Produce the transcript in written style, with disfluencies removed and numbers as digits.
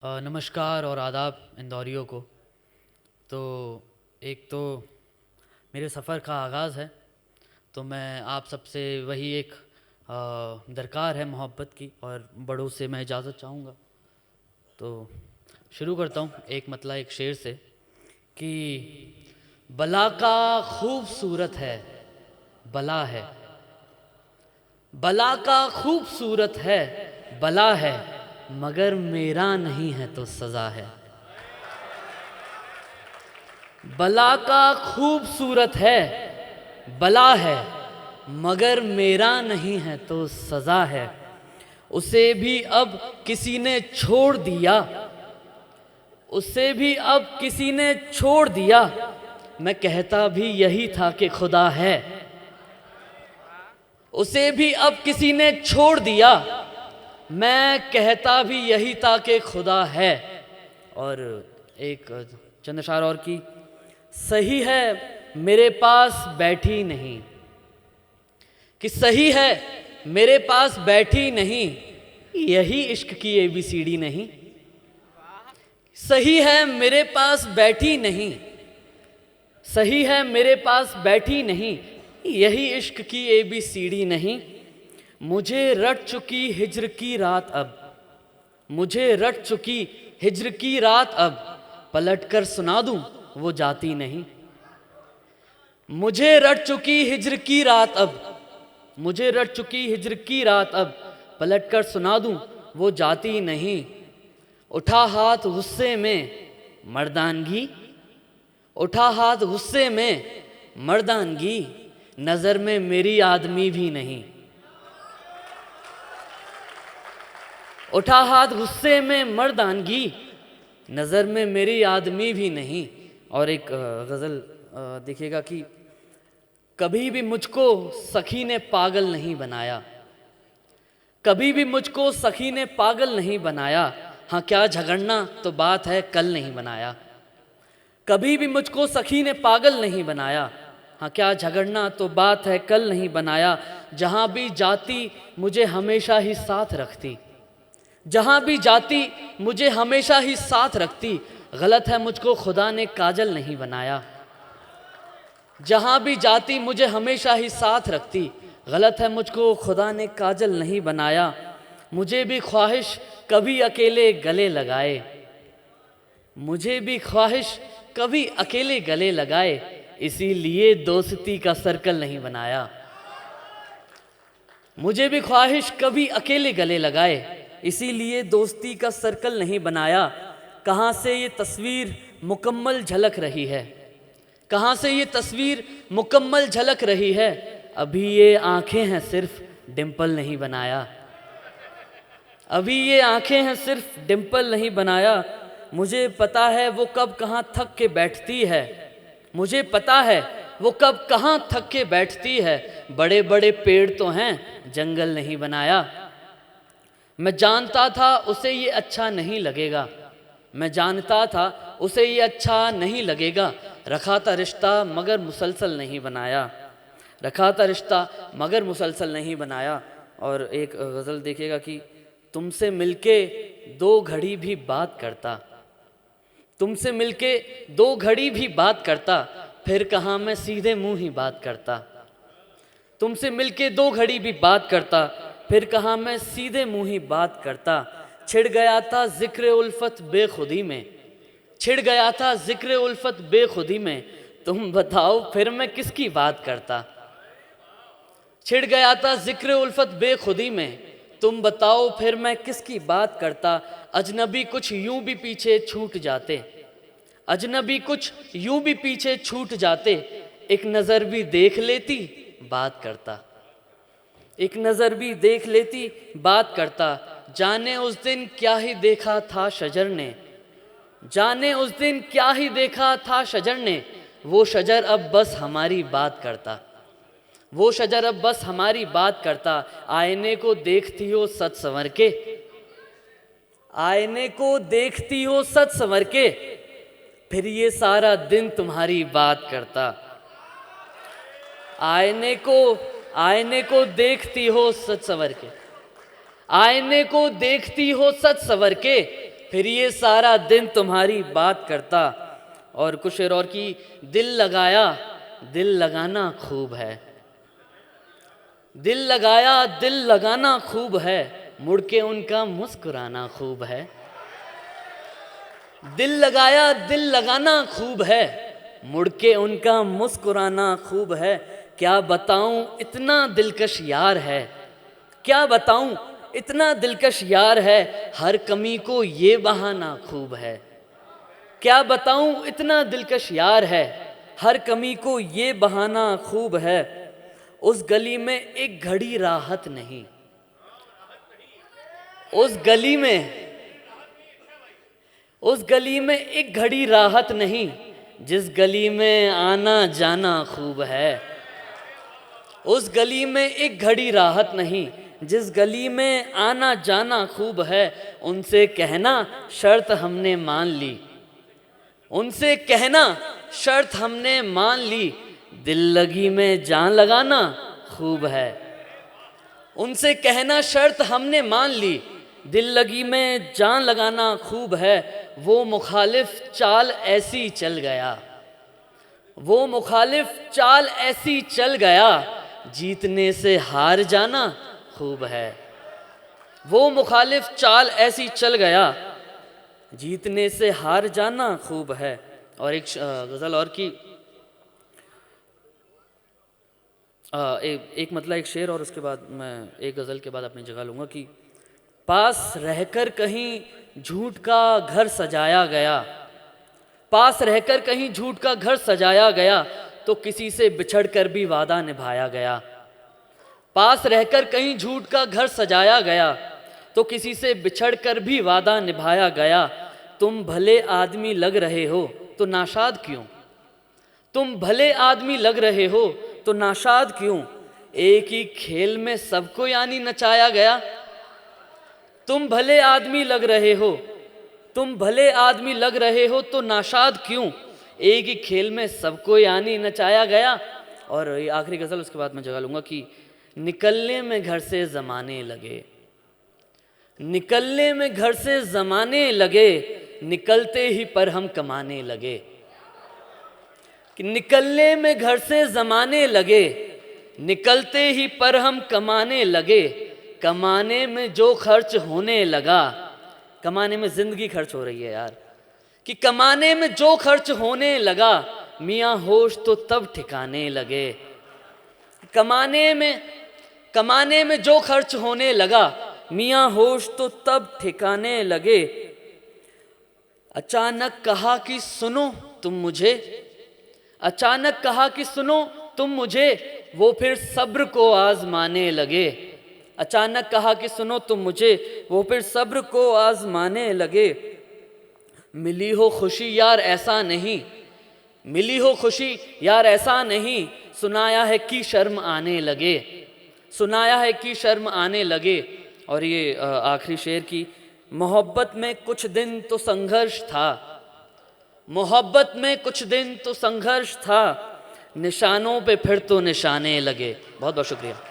नमस्कार और आदाब इंदौरियों को। तो एक तो मेरे सफ़र का आगाज़ है, तो मैं आप सबसे वही एक दरकार है मोहब्बत की, और बड़ों से मैं इजाज़त चाहूँगा। तो शुरू करता हूँ एक मतला एक शेर से कि बला का खूबसूरत है, बला है, बला का खूबसूरत है, बला है, मगर मेरा नहीं है तो सज़ा है। बला का खूबसूरत है, बला है, मगर मेरा नहीं है तो सज़ा है। उसे भी अब किसी ने छोड़ दिया, उसे भी अब किसी ने छोड़ दिया, मैं कहता भी यही था कि खुदा है। उसे भी अब किसी ने छोड़ दिया, मैं कहता भी यही था कि खुदा है। और एक चंद अशार और की, सही है मेरे पास बैठी नहीं, कि सही है मेरे पास बैठी नहीं, यही इश्क की ABCD नहीं। सही है मेरे पास बैठी नहीं, सही है मेरे पास बैठी नहीं, यही इश्क की ABCD नहीं। मुझे रट चुकी हिज्र की रात अब, मुझे रट चुकी हिज्र की रात अब, पलट कर सुना दूं वो जाती नहीं। मुझे रट चुकी हिज्र की रात अब, मुझे रट चुकी हिज्र की रात अब, पलट कर सुना दूं वो जाती नहीं। उठा हाथ गुस्से में मर्दानगी, उठा हाथ गुस्से में मर्दानगी, नज़र में मेरी आदमी भी नहीं। उठा हाथ गुस्से में मर्दानगी, नज़र में मेरी आदमी भी नहीं। और एक गज़ल देखिएगा कि कभी भी मुझको सखी ने पागल नहीं बनाया, कभी भी मुझको सखी ने पागल नहीं बनाया, हाँ क्या झगड़ना तो बात है कल नहीं बनाया। कभी भी मुझको सखी ने पागल नहीं बनाया, हाँ क्या झगड़ना तो बात है कल नहीं बनाया। जहाँ भी जाती मुझे हमेशा ही साथ रखती, जहाँ भी जाती मुझे हमेशा ही साथ रखती, गलत है मुझको खुदा ने काजल नहीं बनाया। जहाँ भी जाती मुझे हमेशा ही साथ रखती, गलत है मुझको खुदा ने काजल नहीं बनाया। मुझे भी ख्वाहिश कभी अकेले गले लगाए, मुझे भी ख्वाहिश कभी अकेले गले लगाए, इसीलिए दोस्ती का सर्कल नहीं बनाया। मुझे भी ख्वाहिश कभी अकेले गले लगाए, इसीलिए दोस्ती का सर्कल नहीं बनाया। कहाँ से ये तस्वीर मुकम्मल झलक रही है, कहाँ से ये तस्वीर मुकम्मल झलक रही है, अभी ये आंखें हैं सिर्फ डिम्पल नहीं बनाया, अभी ये आंखें हैं सिर्फ डिम्पल नहीं बनाया। मुझे पता है वो कब कहाँ थक के बैठती है, मुझे पता है वो कब कहाँ थक के बैठती है, बड़े बड़े पेड़ तो हैं जंगल नहीं बनाया। मैं जानता था उसे ये अच्छा नहीं लगेगा, मैं जानता था उसे ये अच्छा नहीं लगेगा, रखा था रिश्ता मगर मुसलसल नहीं बनाया, रखा था रिश्ता मगर मुसलसल नहीं बनाया। और एक गज़ल देखिएगा कि तुमसे मिलके दो घड़ी भी बात करता, तुमसे मिलके दो घड़ी भी बात करता, फिर कहाँ मैं सीधे मुंह ही बात करता। तुमसे मिलके दो घड़ी भी बात करता, फिर कहाँ मैं सीधे मुंह ही बात करता। छिड़ गया था जिक्र उल्फत बेखुदी में, छिड़ गया था जिक्र उल्फत बेखुदी में, तुम बताओ फिर मैं किसकी बात करता। छिड़ गया था जिक्र उल्फत बेखुदी में, तुम बताओ फिर मैं किसकी बात करता। अजनबी कुछ यूं भी पीछे छूट जाते, अजनबी कुछ यूं भी पीछे छूट जाते, एक नज़र भी देख लेती बात करता, एक नज़र भी देख लेती बात करता। जाने उस दिन क्या ही देखा था शजर ने, जाने उस दिन क्या ही देखा था शजर ने, वो शजर अब बस हमारी बात करता, वो शजर अब बस हमारी बात करता। आईने को देखती हो सच संवर के, आईने को देखती हो सच संवर के, फिर ये सारा दिन तुम्हारी बात करता। आईने को देखती हो सच संवर के, आईने को देखती हो सच संवर के, फिर ये सारा दिन तुम्हारी बात करता। और कुछ शेर और की, दिल लगाया दिल लगाना खूब है, दिल लगाया दिल लगाना खूब है, मुड़ के उनका मुस्कुराना खूब है। दिल लगाया दिल लगाना खूब है, मुड़ के उनका मुस्कुराना खूब है। क्या बताऊं इतना दिलकश यार है, क्या बताऊं इतना दिलकश यार है, हर कमी को ये बहाना खूब है। क्या बताऊं इतना दिलकश यार है, हर कमी को ये बहाना खूब है। उस गली में एक घड़ी राहत नहीं, उस गली में एक घड़ी राहत नहीं, जिस गली में आना जाना खूब है। उस गली में एक घड़ी राहत नहीं, जिस गली में आना जाना खूब है। उनसे कहना शर्त हमने मान ली, उनसे कहना शर्त हमने मान ली, दिल लगी में जान लगाना खूब है। उनसे कहना शर्त हमने मान ली, दिल लगी में जान लगाना खूब है। वो मुखालिफ चाल ऐसी चल गया, वो मुखालिफ चाल ऐसी चल गया, जीतने से हार जाना खूब है। वो मुखालिफ चाल ऐसी चल गया, जीतने से हार जाना खूब है। और एक गज़ल और की, एक मतलब एक शेर और उसके बाद मैं एक गज़ल के बाद अपनी जगह लूँगा कि पास रहकर कहीं झूठ का घर सजाया गया, पास रहकर कहीं झूठ का घर सजाया गया, तो किसी से बिछड़कर भी वादा निभाया गया। पास रहकर कहीं झूठ का घर सजाया गया, तो किसी से बिछड़कर भी वादा निभाया गया। तुम भले आदमी लग रहे हो तो नाशाद क्यों, तुम भले आदमी लग रहे हो तो नाशाद क्यों, एक ही खेल में सबको यानी नचाया गया। तुम भले आदमी लग रहे हो, तुम भले आदमी लग रहे हो तो नाशाद क्यों, एक ही खेल में सबको यानी नचाया गया। और ये आखिरी गज़ल उसके बाद मैं जगह लूँगा कि निकलने में घर से ज़माने लगे, निकलने में घर से ज़माने लगे, निकलते ही पर हम कमाने लगे। कि निकलने में घर से ज़माने लगे, निकलते ही पर हम कमाने लगे। कमाने में जो खर्च होने लगा, कमाने में ज़िंदगी खर्च हो रही है यार, कि कमाने में जो खर्च होने लगा, मियाँ होश तो तब ठिकाने लगे। कमाने में जो खर्च होने लगा, मियाँ होश तो तब ठिकाने लगे। अचानक कहा कि सुनो तुम मुझे, अचानक कहा कि सुनो तुम मुझे, वो फिर सब्र को आजमाने लगे। अचानक कहा कि सुनो तुम मुझे, वो फिर सब्र को आजमाने लगे। मिली हो खुशी यार ऐसा नहीं, मिली हो खुशी यार ऐसा नहीं, सुनाया है कि शर्म आने लगे, सुनाया है कि शर्म आने लगे। और ये आखिरी शेर की, मोहब्बत में कुछ दिन तो संघर्ष था, मोहब्बत में कुछ दिन तो संघर्ष था, निशानों पे फिर तो निशाने लगे। बहुत बहुत शुक्रिया।